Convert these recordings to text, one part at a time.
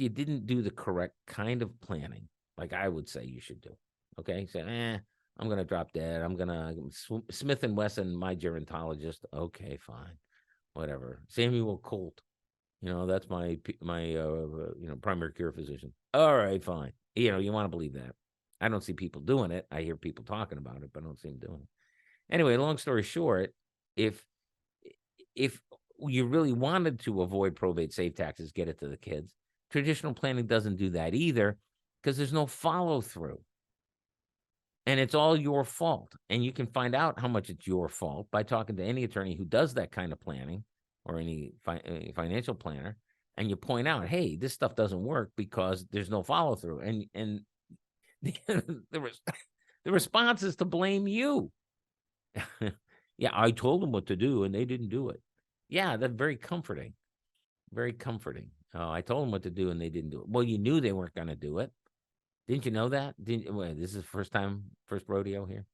you didn't do the correct kind of planning, like I would say you should do, okay? Say, I'm going to drop dead. I'm going to Smith and Wesson, my gerontologist. Okay, fine, whatever. Samuel Colt, that's my primary care physician. All right, fine. You want to believe that. I don't see people doing it. I hear people talking about it, but I don't see them doing it. Anyway, long story short, if you really wanted to avoid probate, save taxes, get it to the kids, traditional planning doesn't do that either, because there's no follow through. And it's all your fault. And you can find out how much it's your fault by talking to any attorney who does that kind of planning, or any financial planner, and you point out, hey, this stuff doesn't work because there's no follow through. And the response is to blame you. Yeah, I told them what to do and they didn't do it. Yeah, that's very comforting. Very comforting. Oh, I told them what to do and they didn't do it. Well, you knew they weren't going to do it. Didn't you know that? This is first rodeo here.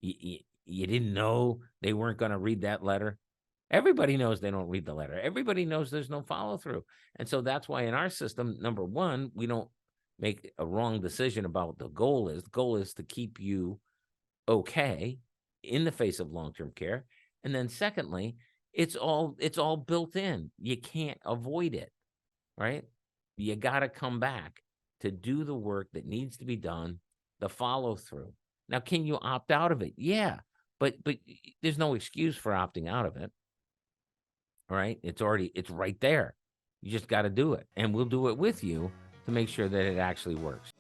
You didn't know they weren't going to read that letter. Everybody knows they don't read the letter. Everybody knows there's no follow through. And so that's why in our system, number one, we don't make a wrong decision about what the goal is. The goal is to keep you okay in the face of long-term care. And then secondly, it's all built in. You can't avoid it, right? You got to come back to do the work that needs to be done, the follow through. Now, can you opt out of it? Yeah, but there's no excuse for opting out of it. All right, it's right there. You just got to do it, and we'll do it with you to make sure that it actually works.